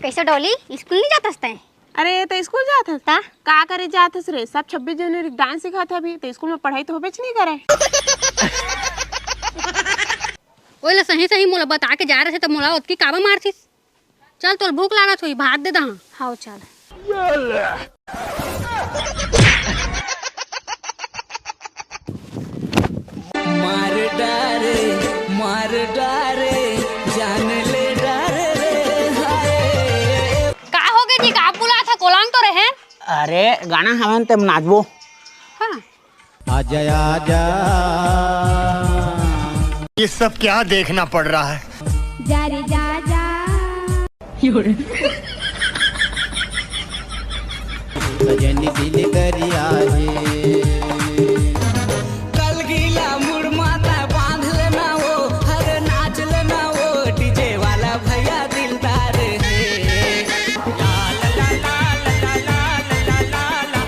कैसे डॉली स्कूल नहीं जाता है? अरे तो स्कूल जात था का करे जात रे? सब 26 जनवरी डांस सिखात है अभी तो स्कूल में पढ़ाई तो होबे नहीं करे। ओला सही सही मोला बता के जा रहे थे तो मोला उसकी काबा मारतीस। चल तोर भूख लागत होई भात दे दा। हां चल मार डारे जान ले डारे रे हाय। का हो गई जी? का बुला था कोलांग तो रहे? अरे गाना हवन ते नाचबो। हां आजा आजा ये सब क्या देखना पड़ रहा है? जा रे जा जा सजनी दिल करिया है कल गीला मुड़ माता बांध लेना वो हर नाच लेना वो डीजे वाला भैया दिलदार है। ला ला ला ला ला ला ला ला।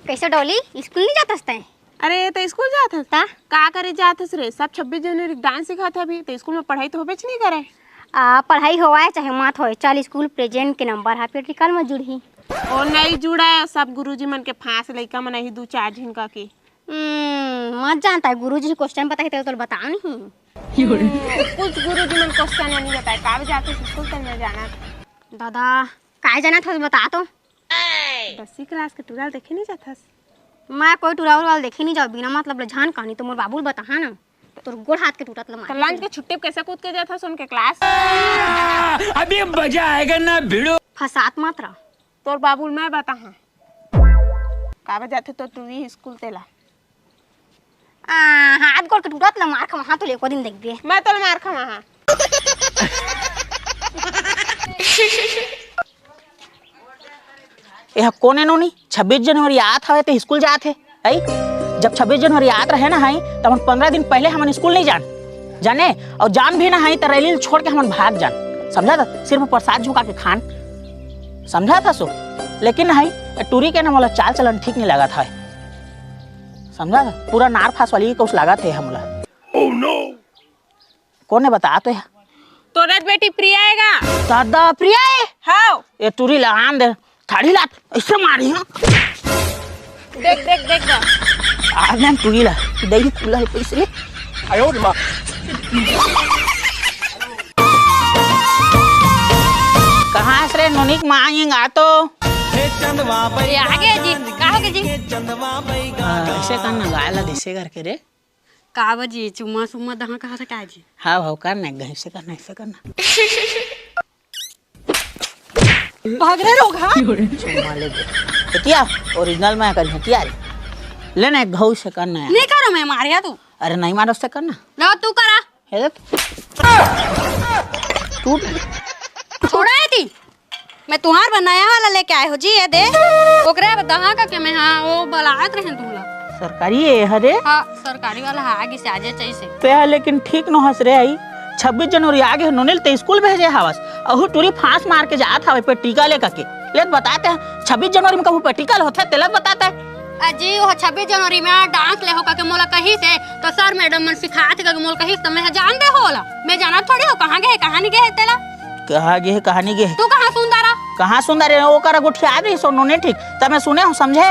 कैसे डॉली स्कूल नहीं जाता है? अरे तो स्कूल जात था का करे जात रे? सब 26 जनवरी डांस सिखात है अभी तो स्कूल में पढ़ाई तो होबे नहीं करे। पढ़ाई होवाए चाहे मत होए, चल स्कूल प्रेजेंट के नंबर है प्रैक्टिकल में जुड़ी। और नहीं जुड़ा है सब गुरुजी मन के फांस लइका मन ही 2-4 झिनका के। मत जानता है गुरुजी क्वेश्चन पता है तो बताओ नहीं। कुछ गुरुजी मन क्वेश्चन नहीं बताए का जाते स्कूल तक में जाना। दादा काहे जाना था बता तो। 10वीं क्लास के टूराल देखे नहीं जाथस? मैं कोई टुराउल वाल देखे नहीं जाओ बिना मतलब ले जान कहानी तो मोर बाबूल बता ना तोर गोड़ हाथ के टूटत तो लमा। लंच के छुट्टी कैसे कूद के जाथा सुन के क्लास? अभी मजा आएगा ना भिड़ो। फसात मात्रा तोर बाबूल मैं बता हां काबे जाथे तो टूरी स्कूल तेला। हाथ गोड़ के टूटत ल मार खा हां तो एको दिन देख दे। मैं तो मार खा हां। यह कोने नोनी 26 जनवरी आत हवे तो स्कूल जात है आई। जब 26 जनवरी आत रहे ना हई तब हम 15 दिन पहले हम स्कूल नहीं जाने और जान भी ना हई तो रैली छोड़ के हम भाग जान। समझा था? सिर्फ प्रसाद झुका के खान समझा था सो। लेकिन हई टूरी के ना मोला चाल चलन ठीक नहीं लगा था। समझा था? पूरा नार फास वाली को उस लगा थे हमला। ओह नो कौन ने बता तो है? तोरे बेटी प्रिया आएगा। दादा प्रिया है? हां ये टूरी लगान दे थाड़ी लात ऐसे मारी हां। देख देख देख दा आज मैं टूरी ला देगी खुला है पैसे ले आयो मां। कहां से रे नोनिक मां आएगा तो ये आगे जी का हो गई जी? ऐसे करना गायला दिसे करके रे। का बजी चुम्मा सुम्मा दहा कहा था का जी? हाँ भाव करना ऐसे करना ऐसे करना भाग रहे लोग। हां चुम्मा ले हटिया ओरिजिनल में कर हटिया रे लेना एक घाव से करना है। नहीं करो मैं मारिया तू। अरे नहीं मारो से करना लो तू करा है तू छोड़ा है ती मैं तुहार बनाया वाला लेके आए हो जी। ये दे ओकरे दहा का के मैं हां वो बलात रहे तुला। सरकारी है हरे। हां सरकारी वाला है आगे से आजे चाहिए से पे है लेकिन ठीक न हंस रे आई। 26 जनवरी आगे नोनेल ते स्कूल भेजे हवस अहू टूरी फांस मार के जात हवे पे टीका लेकर के लेत बताते हैं 26 जनवरी में कहू पे टीका होता है तेलत बताता है। अजी वो 26 जनवरी में डांस ले होका के मोला कहीं से तो सर मैडम मन सिखात के मोल कहीं तो मैं जान दे होला मैं जाना थोड़ी हो कहां गए कहानी गए तेला कहां गए कहानी गए तू कहां सुंदरा कहां सुंदर है वो कर गुठिया रही सो नोने ठीक तब मैं सुने हूं समझे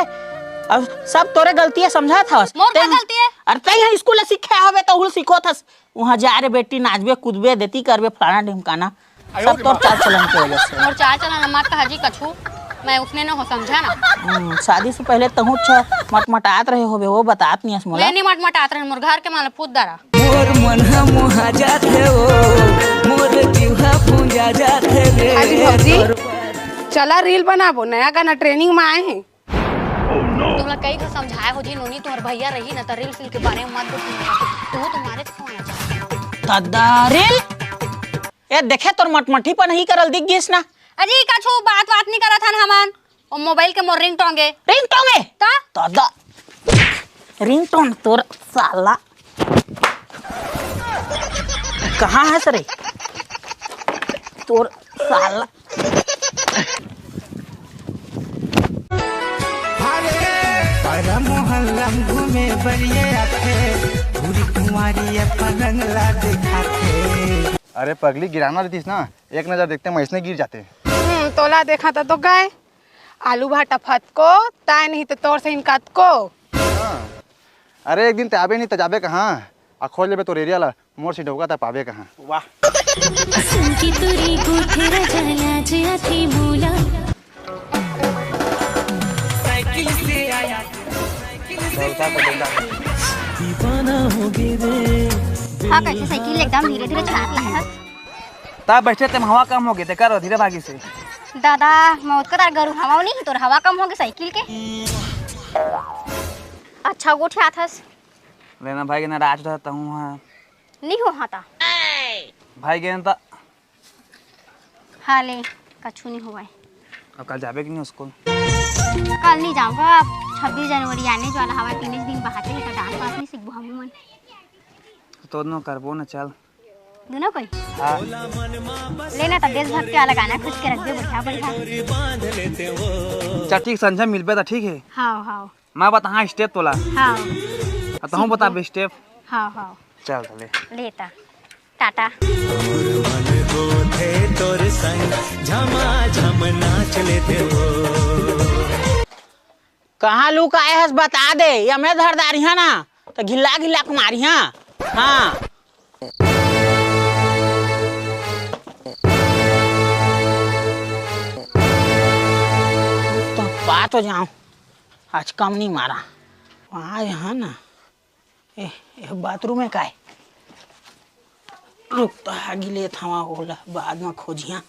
अब सब तोरे गलती है समझा था मोर क्या गलती है? अरे तई स्कूल सीखे हवे तो हुल सीखो थस वहां जा रे बेटी नाचबे कूदबे देती करबे फलाना ढिमकाना सब तो चाल चलन के वजह से। मोर चाल चलन मत कहा जी कछु मैं उसने न हो समझा ना। शादी से पहले तहु मटमटात रहे होबे वो बातात नहीं मोला। मैं नहीं मटमटात रहे मोर घर के माल पूत दरा मोर मन मोहा जाथे ओ मोर जीवा पूजा जाथे रे। भौजी चला रील बनाबो नया गाना ट्रेनिंग में आए हैं। तुमला कई को समझाया हो जी नोनी तुम्हार भैया रही ना तो रील फिल के बारे में मत तू तुम्हारे से दादा रील ए देखे तोर मटमठी पर नहीं करल दिख गिस ना। अजी कछु बात नहीं करा था हमन और मोबाइल के मोर रिंगटोन ता दादा रिंगटोन तोर साला कहाँ है सरे तोर साला परम संग घूमे बरिए आखे पूरी कुंवारी अपन रंगला दिखाते। अरे पगली गिराना रहतीस ना, एक नजर देखते हम ऐसने गिर जाते। तोला देखा था तो गए आलू भाटा फत को ताय नहीं तो तोर से इनका को। अरे एक दिन त्याबे नहीं तजाबे कहाँ आ खोल लेबे तो एरिया ला मोर से ढोका था पावे कहाँ। वाह संकी तुरी गुठे रजला जिया थी मूला साइकिल से आया दीवाना हो गए रे। हाँ कैसे साइकिल एकदम धीरे धीरे चलाती है। ता बैठे तुम हवा कम हो गए थे करो धीरे भागी से। दादा मौत का तार गरु हवा नहीं तो हवा कम होगी साइकिल के। अच्छा गोठे आथस लेना भाई के नाराज रहता हूँ। हाँ नहीं हो हाथा भाई के ना हाँ ले कछु नहीं हुआ है। अब कल जाबे कि नहीं स्कूल? कल नहीं जाऊंगा, 26 जनवरी आने वाला हवा 3 दिन बहाते हैं तो डांस वांस नहीं सीखबो हम मन तो न करबो न चल दोनों कोई। हाँ लेना तब देशभक्त के वाला गाना खुद के रख दे बढ़िया बढ़िया। चल ठीक संजय मिलबे तो ठीक है। हाँ हाँ मैं बता स्टेप तोला। हाँ तो हम बता स्टेप। हाँ हाँ चल चले लेता टाटा। तोर संग झमा झम नाच लेते हो। कहाँ लुक आए हस बता दे या मैं धरदारी है ना तो घिल्ला घिल्ला कुमारी हाँ। हाँ तो बात हो जाऊं आज कम नहीं मारा वहाँ यहाँ ना ए बाथरूम में काय रुक तो आगे ले थवा होला बाद में खोजिया।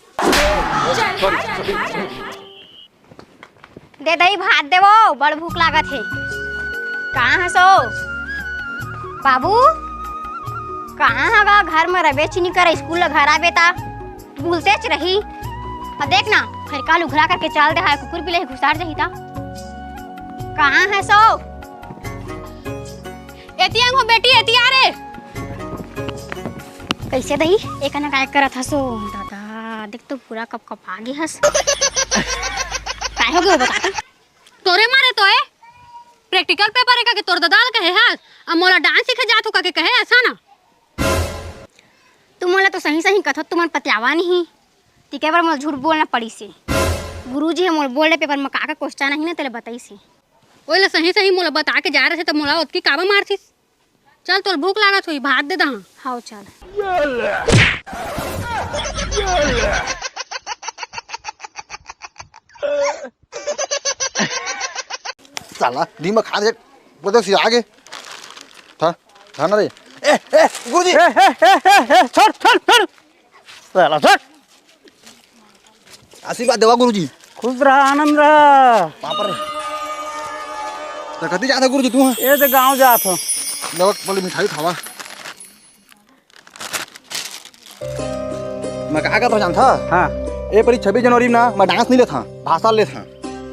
दे दही भात देवो बड़ भूख लागत है। कहाँ है सो बाबू कहाँ हगा घर में रबे चीनी कर स्कूल घर आवे ता भूलते च रही। अब देख ना फिर काल उघरा करके चल दे है कुकुर पिले घुसार जही ता। कहाँ है सो एतियांग हो बेटी एतिया रे कैसे दही एक ना काय करत हसो दादा देख तो पूरा कप कप आगे हस काय हो गयो बता तोरे मारे तो है प्रैक्टिकल पेपर है का के तोर ददाल कहे हस अब मोला डांस सीखे जात हो का के कहे ऐसा ना तुम मोला तो सही सही कथत तुमन पतियावा नहीं तिके बार मोला झूठ बोलना पड़ी से गुरुजी है मोला बोले पेपर में का क्वेश्चन नहीं ना तेरे बताई सी ओले सही सही मोला बता के जा रहे थे तो मोला ओतकी काबा मारथिस। चल तोर भूख लागत होई भात दे दहा। हाँ चल साला दिमाग खा दे बोले सी आगे था ना रे। ए गुरुजी छोड़ छोड़ छोड़ साला छोड़। आशीर्वाद देवा गुरुजी। खुश रहा आनंद रहा। पापा रे तो कति जाता गुरुजी तू? ये तो गांव जात हो नवक बोले मिठाई खावा। मैं कहा करता जानता। हाँ ए परी 26 जनवरी ना मैं डांस नहीं लेता भाषण लेता।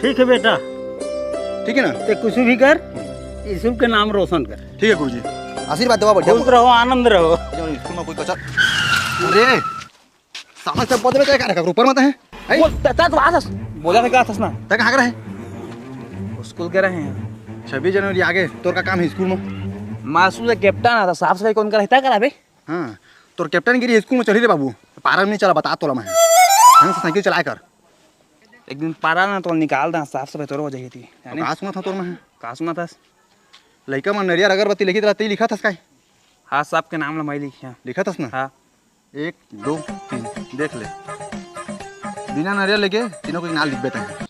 ठीक है बेटा ठीक है ना ते कुछ भी कर ईश्वर के नाम रोशन कर। ठीक है गुरुजी आशीर्वाद देवा बढ़िया। खुश रहो आनंद रहो। स्कूल में कोई कचर अरे सामान सब पौधे में क्या रखा ऊपर मत है बोला था क्या था ना तक कहाँ रहे स्कूल के रहे हैं 26 जनवरी आगे तोर का काम है स्कूल में। मासूम से कैप्टन आता साफ सफाई कौन रहता कराबे। हाँ तोर कैप्टन गिरी स्कूल में चढ़ी रे बाबू पारा में नहीं चला बता तोला मैं ढंग से साइकिल चलाए कर। एक दिन पारा ना तो निकाल दा साफ सफाई तोर हो जाई थी। कहा सुना था तोर में का सुना था लड़का में नरियर अगरबत्ती लिखी था लिखा था काय। हाँ सब के नाम मैं लिखिया लिखा था ना। हाँ 1 2 3 देख ले बिना नरियर लेके तीनों को नाम लिख देते हैं।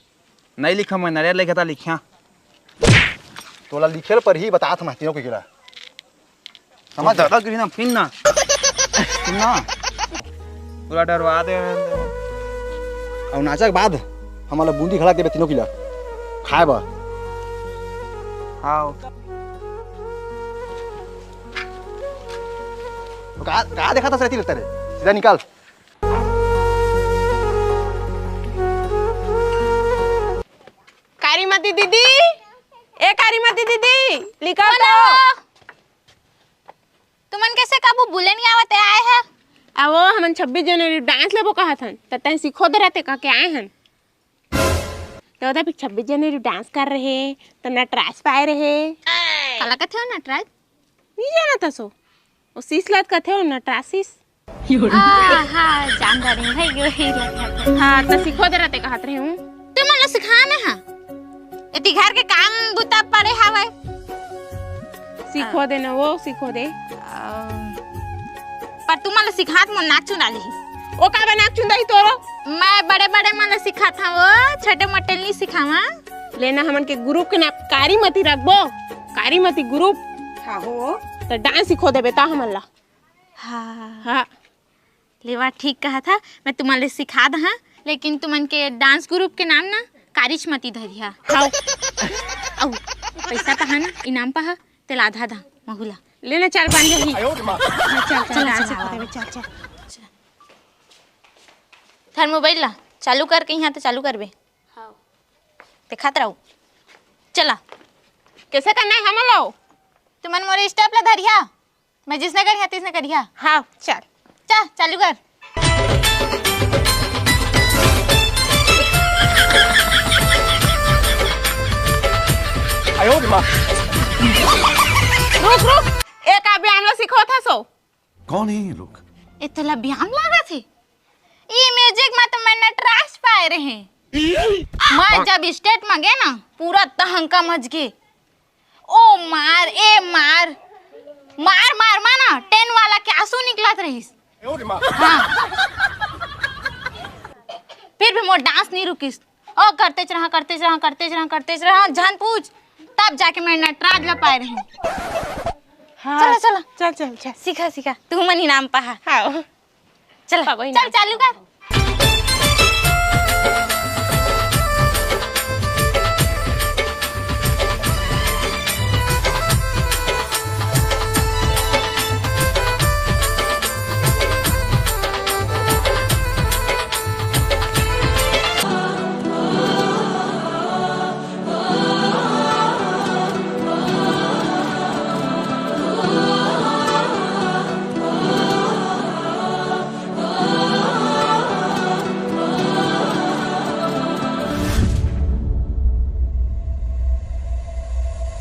नहीं लिखा मैं नरियर लिखा था लिखिया तोला लिखे पर ही बता था मैं तीनों को गिरा समझ ज्यादा गिरी ना फिर ना ना पूरा डरवा दे। और नाचा के बाद हमारा बूंदी खड़ा के तीनों किला खाए बा। हाँ तो कहा देखा था रहती रहता रे सीधा निकाल। कारीमती दीदी ए कारीमती दीदी लिखा तो तुमन कैसे काबू बुले नहीं आवते आए हैं। वो हमन 26 जनवरी डांस लेबो कहा थन त तैं सीखो दे रहते कह के आए हन तो उधर 26 जनवरी डांस कर रहे तो नटराज पाए रहे काला कथे हो नटराज नहीं जाना था सो वो सीसलात का थे नटरासिस हाँ जान रही भाई हाँ तो सिखो दे रहते कहत रही हूँ तुम मला सिखाना है यदि घर के काम बुता पड़े हवे सीखो दे ना वो सीखो दे पर तू मला सिखात मन नाच चुनाली ओ का बना चुंदाई तोरो मैं बड़े बड़े मला सिखात था वो छोटे मोटे नहीं सिखावा लेना हमन के ग्रुप के नाम कारीमती रखबो कारीमती ग्रुप हाँ हो तो डांस सिखो दे बेटा हमन ला हाँ हाँ लेवा ठीक कहा था मैं तुम्हारे सिखा दहा लेकिन तुमन के डांस ग्रुप के नाम ना कारिशमती धरिया हाँ औ पैसा पहा ना इनाम पहा तेल आधा दा महुला लेना चार पांच जल्दी चल चल, डांस चल, सिखो दे चल चल थार मोबाइल ला चालू करके यहाँ तो चालू करबे हाँ दिखात रहू चला कैसे करना है हम लो तुमन मोरे स्टेप ला धरिया मैं जिसने करिया तिसने करिया हाँ चल चालू कर रुक एक अभी हमला सिखो था सो कौन है ये लोग? इतना ब्याम लगा थे ये म्यूजिक में तो मैं नटराज पाए रहे मैं जब स्टेट में गए ना पूरा तहंका मच गए ओ मार ए मार मार मार माना 10 वाला के आंसू निकलत रहीस हाँ फिर भी मोर डांस नहीं रुकिस ओ करते रहा जान पूछ तब जाके मैं नटराज ला पाए रही हाँ चला चल चल चल सीखा तू मन इनाम पहा हाँ चल चालू कर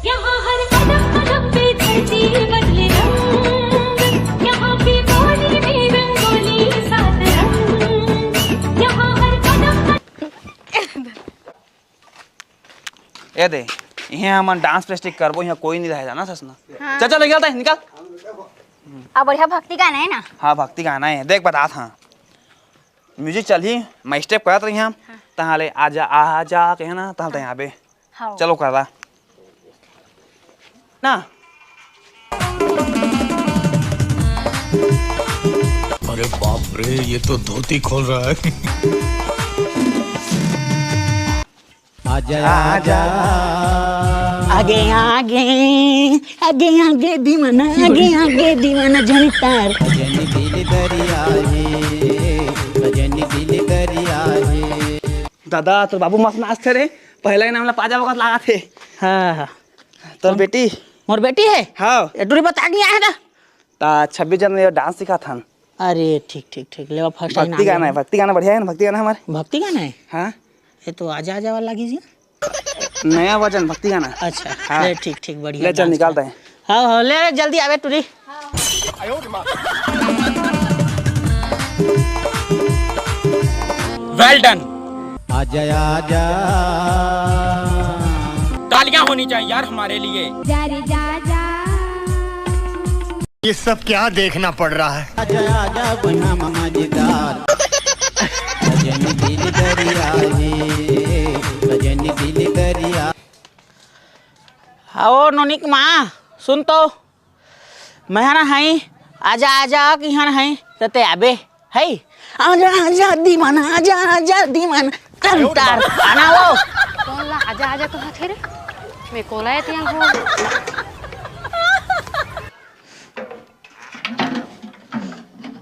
यहाँ हर कदम कदम पे धरती बदले रंग यहाँ पे बोली में रंगोली साथ रंग यहाँ हर कदम ए दे यहाँ हम डांस प्रैक्टिस करबो यहाँ कोई नहीं रह जाना ससना चल चल निकलता है निकल अब बढ़िया भक्ति गाना है ना हाँ भक्ति गाना है देख बता था म्यूजिक चल ही मैं स्टेप करत रही हम तहाँ ले आजा कहे ना तहाँ यहाँ पे हाँ चलो कर रहा ना अरे बाप रे ये तो धोती खोल रहा है। आजा आजा आगे आगे आगे आगे दीवाना जनतार सजनी दिल दरिया है सजनी दिल दरिया है। दादा तो बाबू मस्त नाचते रे पहले के नाम ला पाजा वक्त लगा थे हाँ तो बेटी मोर बेटी है हाँ डोरी बता नहीं आया था ता 26 जनवरी डांस सिखा था अरे ठीक ले फर्स्ट भक्ति गाना है भक्ति गाना बढ़िया है ना भक्ति गाना हमारे भक्ति गाना है हाँ ये तो आजा आजा वाला कीजिए नया वजन भक्ति गाना अच्छा हाँ। ले ठीक बढ़िया ले चल निकालते हैं हाँ ले जल्दी आवे टूरी वेल डन आजा आजा तालियां होनी चाहिए यार हमारे लिए ये सब क्या देखना पड़ रहा है? आजा आजा बना मजेदार सजनी दिल दरिया है सजनी दिल दरिया। आओ नोनिक माँ सुन तो मैं ना है आजा आजा कि हाँ है ते आबे है आजा आजा दीवाना तार आना वो कौन ला आजा आजा कहा थे रे मैं कोला है यहाँ घूम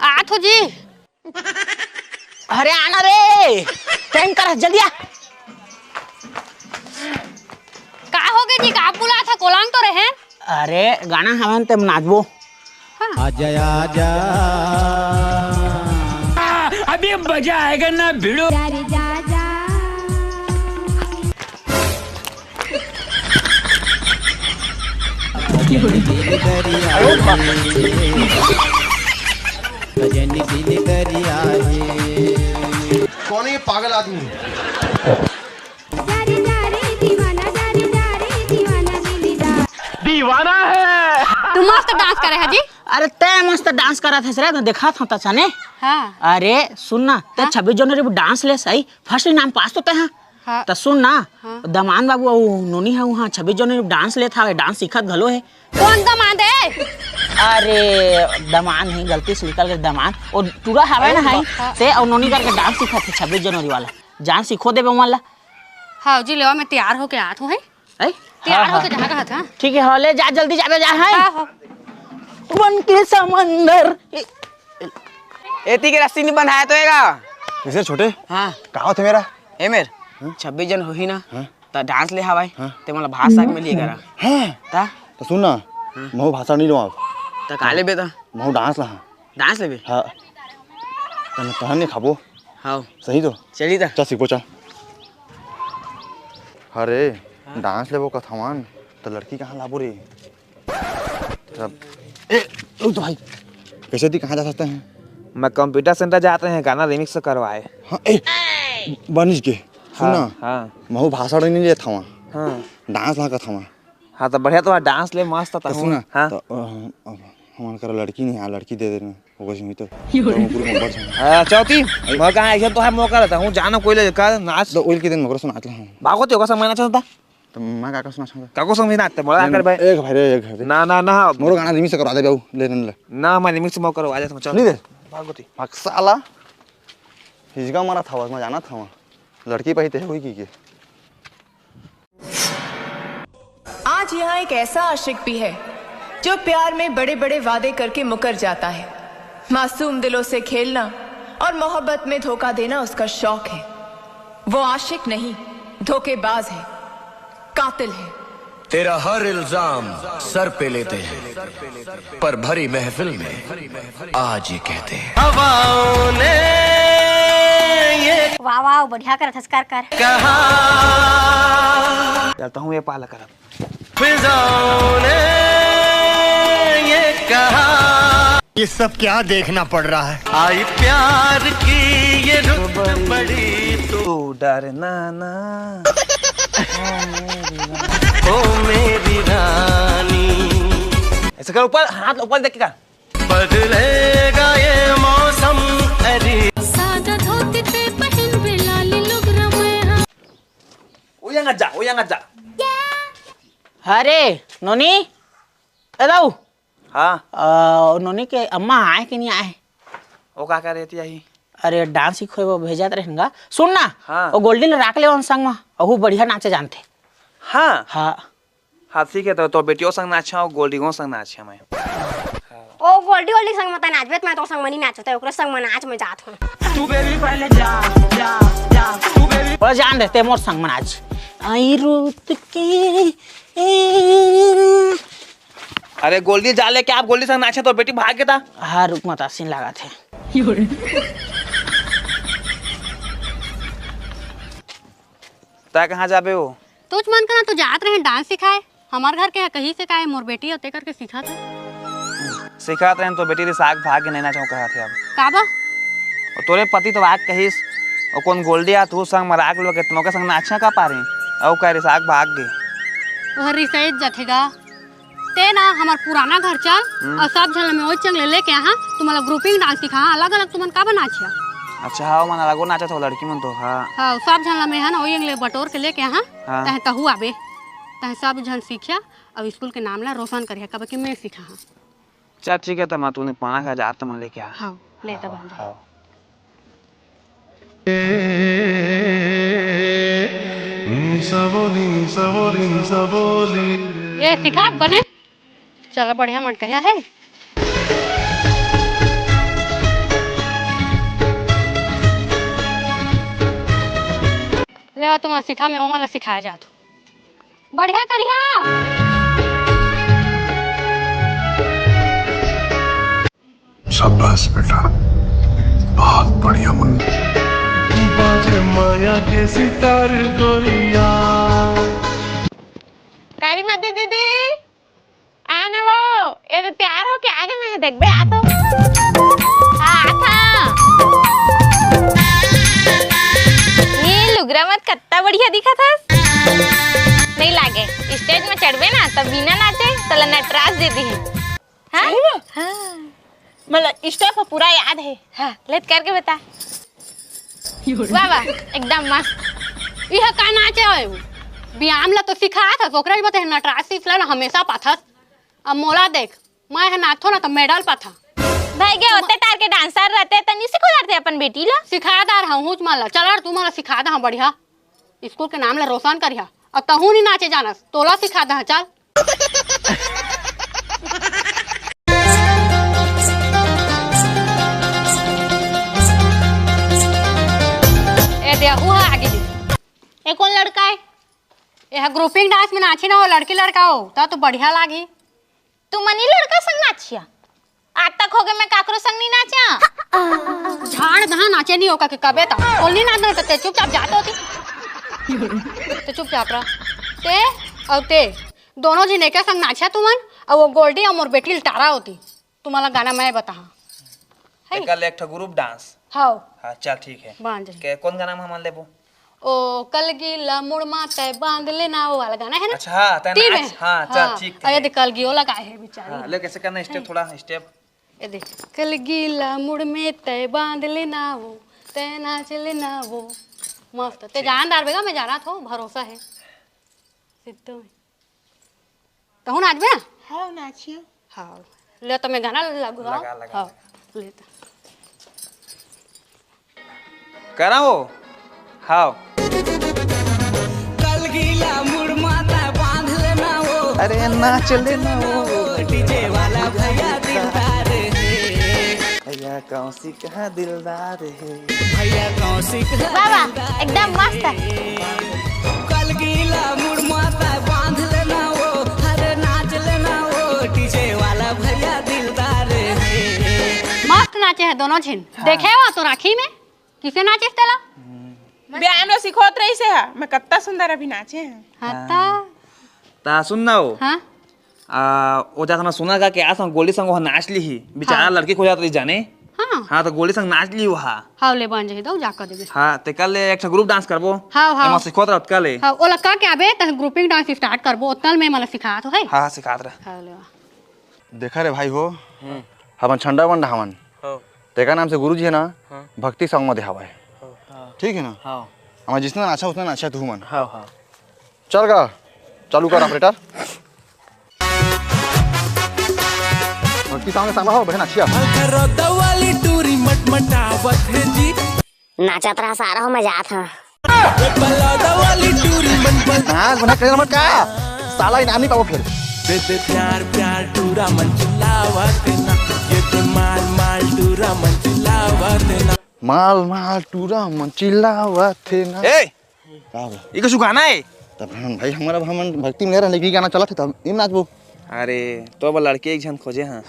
आठ हो जी अरे आना रे टाइम कर जल्दी आ का हो गया जी का बुला था कोलांग तो रहे अरे गाना हवन ते नाचबो आजा आजा अभी मजा आएगा ना भिड़ो सजन दिल दरिया सजन दिल दरिया है। कौन है ये पागल आदमी? दीवाना है। तुम मस्त डांस करे है जी। अरे तय मस्त डांस करा था सर देखा था तने। हाँ अरे सुन ना ते 26 जनवरी को डांस ले सही फर्स्ट नाम पास तो ते हाँ हाँ। तो सुन ना दमान बाबू नोनी है वहाँ 26 जनवरी डांस ले था डांस सीखत घलो है। कौन दमान है? अरे दमान ही गलती से निकल गई दमान और टूरा हवे ना है ते और नोनी करके डांस सीखा थे 26 जनवरी वाला जान सीखो देबे वाला। हाँ जी ले मैं तैयार होके आत हूँ है तैयार होके जहाँ कहा था। ठीक है ले जा जल्दी जाबे जा है हाँ। वन के समंदर एती के रस्सी नहीं बनाया तो एगा किसे छोटे? हाँ कहाँ थे मेरा? ए मेर 26 जन होही ना त डांस ले हवाई ते मला भाषा में लिए करा हैं ता तो सुन ना महू भाषा नहीं लूँ त काले बे त महू डांस ला। डांस लेबे हाँ तने तहन नहीं खाबो हां सही तो चली त चल सीखो चल। अरे डांस लेबो कथावन तो लड़की कहाँ लाबो रे? तब ए ओ तो भाई कैसे दी कहाँ जा सकते हैं? मैं कंप्यूटर सेंटर जाते हैं गाना रिमिक्स करवाए। हाँ ए बनिश के सुन ना हां महू भाषा नहीं ले था हां डांस ला का था। हाँ तो बढ़िया तो डांस ले मस्त था सुन ना हाँ तो हमारे कर लड़की नहीं है लड़की दे देना वो कुछ नहीं तो पूरी कंबर से हाँ चौथी मैं कहाँ ऐसा तो है मौका रहता हूँ जाना कोई ले कर नाच तो ओइल के दिन मगर सुना आता हूँ भागो तो का समय नाचता तो मैं का सुना चाहूंगा काको संग नाचते बोला कर भाई एक भाई रे एक भाई ना ना ना मोरो गाना रिमिक्स करवा दे बाबू ले ले ना मैं रिमिक्स मौका करवा जाता हूँ चल नहीं दे भागो ती साला हिजगा मारा था मैं जाना था वहाँ लड़की पे ही ते हुई की आज यहाँ एक ऐसा आशिक भी है जो प्यार में बड़े बड़े वादे करके मुकर जाता है। मासूम दिलों से खेलना और मोहब्बत में धोखा देना उसका शौक है। वो आशिक नहीं धोखेबाज है, कातिल है। तेरा हर इल्जाम सर पे लेते हैं पर भरी महफिल में आज ये कहते हैं हवाओं ने ये वाह वाह बढ़िया कर थस्कार कर कहा चलता हूँ ये पाला कर फिजाओं ने ये कहा ये सब क्या देखना पड़ रहा है। आई प्यार की ये रुत बड़ी तू डरना ना ओ मेरी रानी ऐसे कर ऊपर हाथ ऊपर देख कर बदलेगा ये मौसम अरे सादा धोती पे पहन बिलाली लोग रमे ओ यहाँ जा अरे नोनी दाऊ हाँ नोनी के अम्मा आए कि नहीं आए? वो का कर रहती है अरे डांस सीखो वो भेजा रहेगा सुन ना हाँ। वो गोल्डी राख ले संग में वो बढ़िया नाचे जानते। हाँ हाँ हाँ ठीक है तो बेटियों संग नाचा और गोल्डियों संग नाचा मैं ओ गोल्डी गोल्डी संग मत नाचबे मैं तो संग मनी नाचते ओकरे संग में नाच में जात हूँ। तू बेबी पहले जा तू बेबी और जान रहते मोर संग में नाच आई रुत के अरे गोल्डी जा ले क्या आप गोल्डी संग नाचे तो बेटी भाग गया था। हाँ रुक मत आसीन लगा थे ता कहाँ जाबे हो? तुझ मन करना तो जात रहे डांस सिखाए हमार घर के है कहीं से काहे मोर बेटी होते करके सीखा था सिखाते हैं तो बेटी रे साग भाग के नहीं नाचो कहा थे अब काबा और तोरे पति तो आग कहिस और कौन गोल्डी आ तू संग मराक लोग कितनों के संग नाचना का पा रहे और कह रे साग भाग गए वह रिसैज जथेगा ते ना हमार पुराना घर चल और सब झल में ओइ चंग ले लेके यहाँ तुम्हारा ग्रुपिंग डांस सिखा अलग अलग तुमन का बना छिया। अच्छा हाँ मन अलगो नाचा था लड़की मन तो हाँ हाँ सब झल में है ना ओइ ले बटोर के लेके यहाँ हाँ। तहे कहू आबे तहे सब झन सीखिया अब स्कूल के नाम ला रोशन करिया कब कि मैं सिखा हाँ। चल ठीक है तो मैं तूने पाना खा जाता मैं लेके आ हाँ ले तब हाँ। ये सिखा बने चलो बढ़िया मन कहिया है ले तुम सिखा में ओमा सिखाया जात बढ़िया करिया शाबाश बेटा बहुत बढ़िया मन माया के सितार गोरिया काली मध्य दीदी आने वो ये तो तैयार हो के आगे मैं देख बे आ तो था ये लुगरा मत कितना बढ़िया दिखा था। नहीं लागे स्टेज में चढ़वे ना तब बिना नाचे तला नटराज दे दी। हाँ मतलब स्टेप पूरा याद है। हाँ लेट करके बता। वाह वाह एकदम मस्त। यह का नाचे है व्यायाम ला तो सिखाया था ओकरा भी बता नटराज सिखला ना हमेशा पाथस। अब मोला देख मैं है नाथो ना तो मेडल पाथा। भाई के होते तार के डांसर रहते तनी सिखाते अपन बेटी ला सिखाया दार हूँ माला चल तू माला सिखा दा बढ़िया स्कूल के नाम ला रोशन करिया अब तहू नहीं नाचे जानस तोला सिखा दा चल। ए देखू है आगे दी ये कौन लड़का है यह ग्रुपिंग डांस में नाची ना हो लड़की लड़का हो तो बढ़िया लागी। तू मनी लड़का संग नाचिया आज तक हो गए मैं काकरो संग नहीं नाचा। झाड़ दहा नाचे नहीं होगा कि कबे तक बोल नहीं नाचना तो ते चुपचाप जाते होती ते चुपचाप रह ते और ते दोनों जिने के संग नाचा तुमन और वो गोल्डी और मोर बेटी लटारा होती तुम्हारा गाना मैं बता कल एक ग्रुप डांस। हाँ हाँ चल ठीक है बांध के कौन गाना में हम लेबो ओ कल गीला मुड़ माता बांध लेना वो वाला गाना है ना। अच्छा हाँ तना नाच हाँ चल ठीक है। अरे देख कल गियो लगा है बेचारी। हाँ ले कैसे करना स्टेप थोड़ा स्टेप ये देख कल गीला मुड़ में तय बांध लेना वो तय नाच लेना वो मस्त ते जानदार बेगा मैं जाना था भरोसा है सिद्धो में तो हूँ नाच बे ना। हाँ नाचिए। हाँ ले तो मैं गाना लगू लगा लगा हाँ ले तो करा वो हाँ कल गीला मुड़ माता बांध लेना वो अरे नाच लेना वो डीजे वाला भैया दिलदार है भैया कौसी कहाँ दिलदार है भैया कौशिक वाह वाह एकदम मस्त है। कल गीला मुड़ माता बांध लेना वो अरे नाच लेना वो डीजे वाला भैया दिलदार है। मस्त नाचे है दोनों छिन देखे हो तो राखी में किसे नाचे तेला व्यायाम ला सिखोत रही से है मैं कितना सुंदर अभी नाचे हैं। हाँ ता सुन ना वो हाँ वो जाता मैं सुना का कि आज हम गोली संग वो नाच ली ही बेचारा लड़की खो जाती जाने। हाँ हाँ तो गोली संग नाच ली वो हाँ ले बन जाए दो जाकर देबे। हाँ ते कल एक ग्रुप डांस करबो। हाँ हाँ मैं सिखोत रहा कल हाँ ओ लगा के आबे त ग्रुपिंग डांस स्टार्ट करबो उतल में मला सिखा तो है। हाँ सिखात रहा हाँ ले देखा रे भाई हो हमन छंडा बंडा हमन तेका नाम से गुरुजी है ना भक्ति संग में देहावा है ठीक है ना। हाँ हमारा जितना नाचा उतना नाचा तू मन। हाँ हाँ चल गा चालू कर ऑपरेटर भक्ति संग संग हो बहन नाचिया वाली टूरी मटमटावत है जी नाचत रहा सारा हो मजा था। वाली टूरी नाच बना कर मत का साला इनाम नहीं पाओ फिर दे दे प्यार प्यार टूरा मन चिल्लावत ना ये तो माल माल टूरा मन चिल्लावत ना माल माल टूरा मन चिल्लावा थे ना। ए का ये कुछ गाना है तब भाई हमारा हमन भक्ति में रहने की गाना चला थे तब इन नाचबो। अरे तो अब लड़के एक जन खोजे हाँ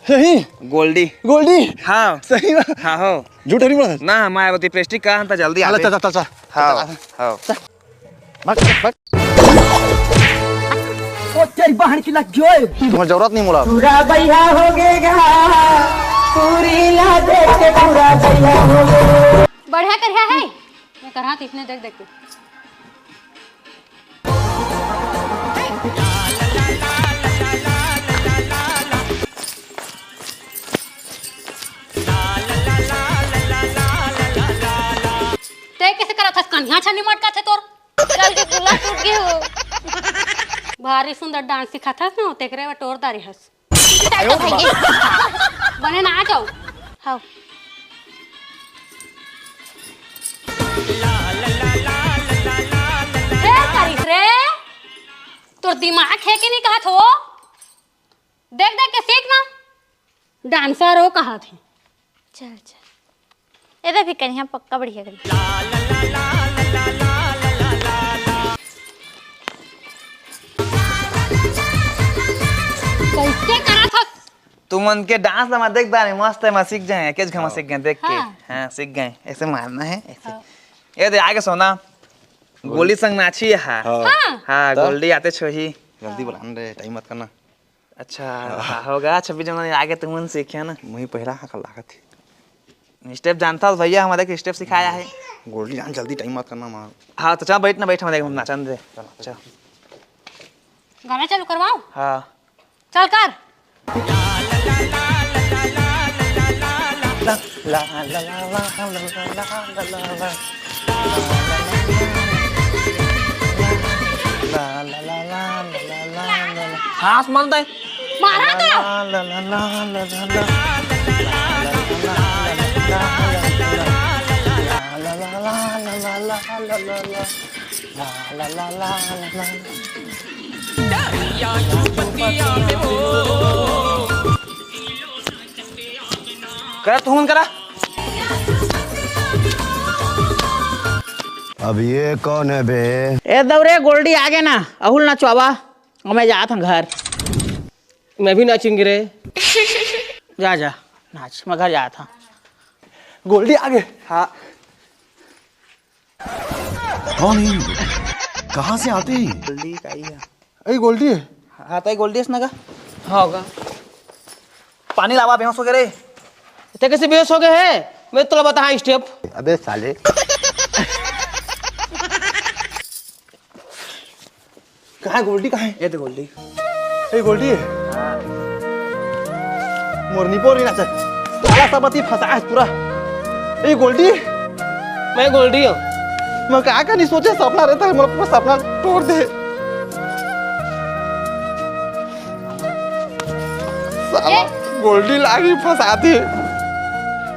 सही गोल्डी गोल्डी हाँ सही में हाँ हो झूठ नहीं बोला ना हमारे वो प्रेस्टिक कहा था जल्दी आ चल चल चल हाँ हाँ भाग भाग ओ तेरी बहन की लग जोए तुम्हारी जरूरत नहीं मोला पूरा भैया हो गएगा पूरी ला देख के पूरा भैया हो गएगा बढ़िया कर है मैं कर हाथ इतने देख देख के ते कैसे करा था कन्या छनी मटका थे तोर कल के गुला टूट गए हो। भारी सुंदर डांस सिखा था ना तेकरे में टोर दारी हस तो भैया बने ना आ जाओ हाँ रे तारीफ रे तोर दिमाग है कि नहीं कहा थो देख देख के सीख ना डांसर हो कहा थे चल चल ये भी कन्या पक्का बढ़िया करी। कैसे करा था तुम उनके डांस में देख बारे मस्त है मैं सीख जाए कैसे हम सीख गए देख के हाँ। हाँ सीख गए ऐसे मारना है ऐसे ये दे आगे सोना गोली संग नाची है हाँ हाँ हाँ गोल्डी आते छो ही जल्दी बुला रे टाइम मत करना अच्छा होगा 26 जनवरी आगे तुमने सीखे ना। मुझे पहला हाथ लागत थी। स्टेप जानता हो भैया, हमारे को स्टेप सिखाया है। गोल्डी जान जल्दी टाइम मत करना मार। हाँ तो चल बैठ ना, बैठ हमारे नाचन दे। चल गाना चालू करवाओ। हाँ चल कर। हाँ आसमान दे मारा तो कर तू करा। अब ये कौन है बे? ए दौरे गोल्डी आगे ना, अहुल ना चौबा और मैं जात हूँ घर। मैं भी नाचूंगी रे। जा जा नाच, मैं घर जाता हूँ। गोल्डी आगे। हाँ कौन है? कहाँ से आते हैं? गोल्डी का ही है। ए गोल्डी हाँ तो गोल्डी इसने का हाँ होगा। पानी लावा, बेहोश हो गए रे। ते कैसे बेहोश हो गए है? मैं तो बता स्टेप। अबे साले कहाँ है गोल्डी? कहाँ है? ये तो गोल्डी। ए गोल्डी मोरनी पोरी ना चल साला सबती फंसा है पूरा। ए गोल्डी मैं गोल्डी हूँ। मैं क्या का नहीं सोचे, सपना रहता है मेरे पास, सपना तोड़ दे साला। गोल्डी लागी फंसाती।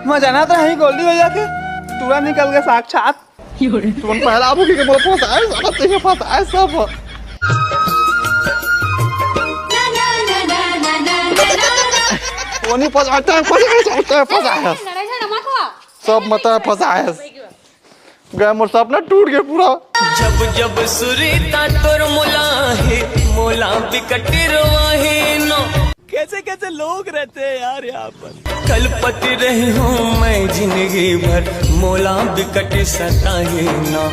मैं जाना तो है गोल्डी हो जाके पूरा निकल गया साक्षात। तुम पहला भूखी के मेरे फंसा है साला, तेरे फंसा है सब। वो नहीं फंसाता है, फंसा है लड़ाई झगड़ा मत हुआ। सब मतलब फंसा है। गया मोर सपना टूट गया पूरा। जब जब सुरीता तोर मोला है, मोला बिकट रवाहे नो। कैसे कैसे लोग रहते हैं यार यहाँ पर। कलपति रही हूँ मैं जिंदगी भर, मोला बिकट सताए ना।